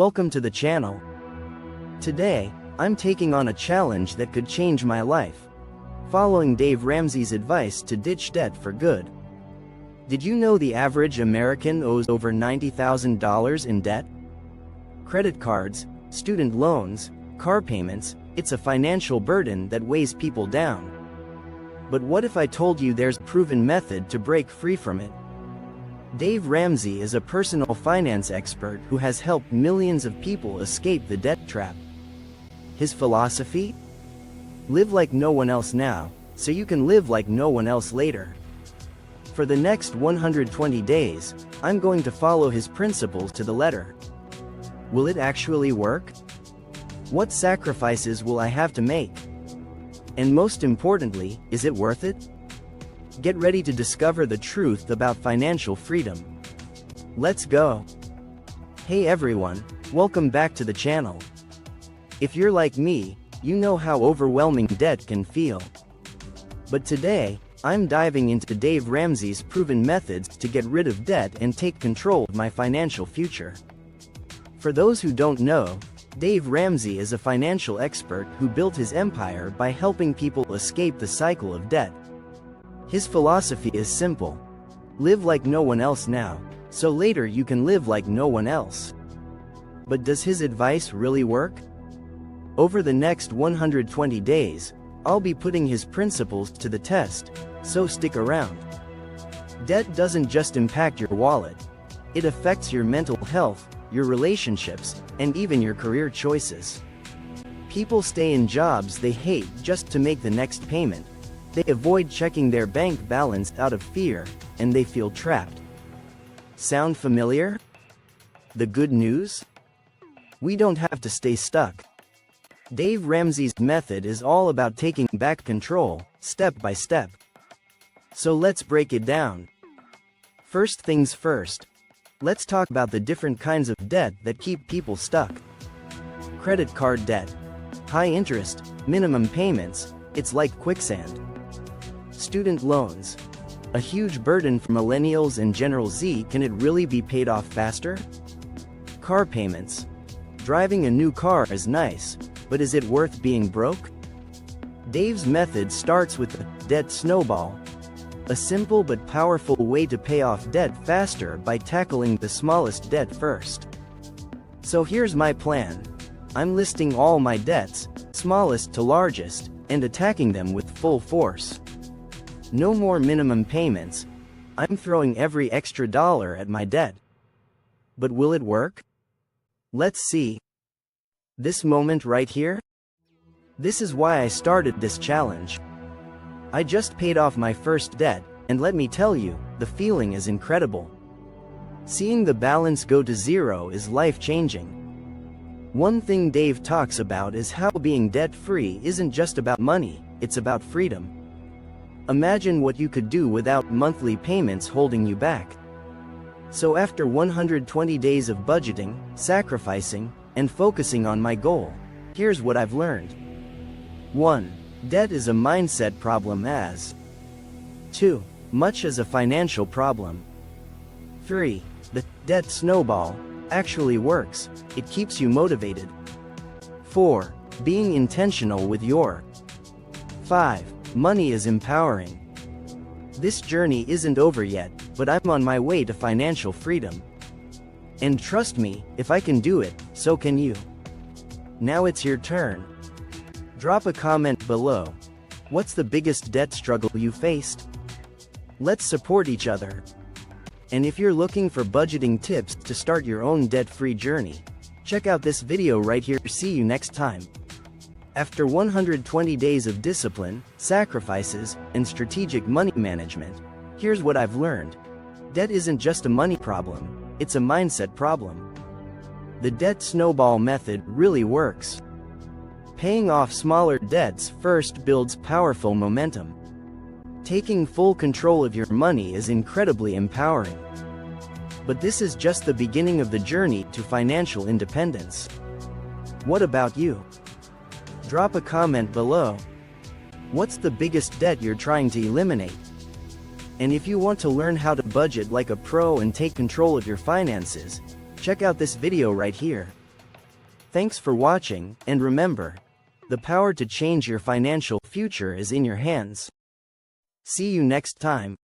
Welcome to the channel. Today, I'm taking on a challenge that could change my life. Following Dave Ramsey's advice to ditch debt for good. Did you know the average American owes over $90,000 in debt? Credit cards, student loans, car payments, it's a financial burden that weighs people down. But what if I told you there's a proven method to break free from it? Dave Ramsey is a personal finance expert who has helped millions of people escape the debt trap. His philosophy? Live like no one else now, so you can live like no one else later. For the next 120 days, I'm going to follow his principles to the letter. Will it actually work? What sacrifices will I have to make? And most importantly, is it worth it? Get ready to discover the truth about financial freedom. Let's go! Hey everyone, welcome back to the channel. If you're like me, you know how overwhelming debt can feel. But today, I'm diving into Dave Ramsey's proven methods to get rid of debt and take control of my financial future. For those who don't know, Dave Ramsey is a financial expert who built his empire by helping people escape the cycle of debt. His philosophy is simple. Live like no one else now, so later you can live like no one else. But does his advice really work? Over the next 120 days, I'll be putting his principles to the test, so stick around. Debt doesn't just impact your wallet. It affects your mental health, your relationships, and even your career choices. People stay in jobs they hate just to make the next payment. They avoid checking their bank balance out of fear, and they feel trapped. Sound familiar? The good news? We don't have to stay stuck. Dave Ramsey's method is all about taking back control, step by step. So let's break it down. First things first. Let's talk about the different kinds of debt that keep people stuck. Credit card debt. High interest, minimum payments, it's like quicksand. Student loans. A huge burden for millennials and Gen Z. Can it really be paid off faster? Car payments. Driving a new car is nice, but is it worth being broke? Dave's method starts with the debt snowball. A simple but powerful way to pay off debt faster by tackling the smallest debt first. So here's my plan. I'm listing all my debts, smallest to largest, and attacking them with full force. No more minimum payments. I'm throwing every extra dollar at my debt. But will it work? Let's see. This moment right here? This is why I started this challenge. I just paid off my first debt, and let me tell you, the feeling is incredible. Seeing the balance go to zero is life-changing. One thing Dave talks about is how being debt-free isn't just about money, it's about freedom. Imagine what you could do without monthly payments holding you back. So after 120 days of budgeting, sacrificing, and focusing on my goal, here's what I've learned. 1. Debt is a mindset problem as 2. Much as a financial problem. 3. The debt snowball actually works. It keeps you motivated. 4. Being intentional with your 5. Money is empowering. This journey isn't over yet, but I'm on my way to financial freedom. And trust me, if I can do it, so can you. Now it's your turn. Drop a comment below. What's the biggest debt struggle you faced? Let's support each other. And if you're looking for budgeting tips to start your own debt-free journey, check out this video right here. See you next time. After 120 days of discipline, sacrifices, and strategic money management, here's what I've learned. Debt isn't just a money problem, it's a mindset problem. The debt snowball method really works. Paying off smaller debts first builds powerful momentum. Taking full control of your money is incredibly empowering. But this is just the beginning of the journey to financial independence. What about you? Drop a comment below. What's the biggest debt you're trying to eliminate? And if you want to learn how to budget like a pro and take control of your finances, check out this video right here. Thanks for watching, and remember, the power to change your financial future is in your hands. See you next time.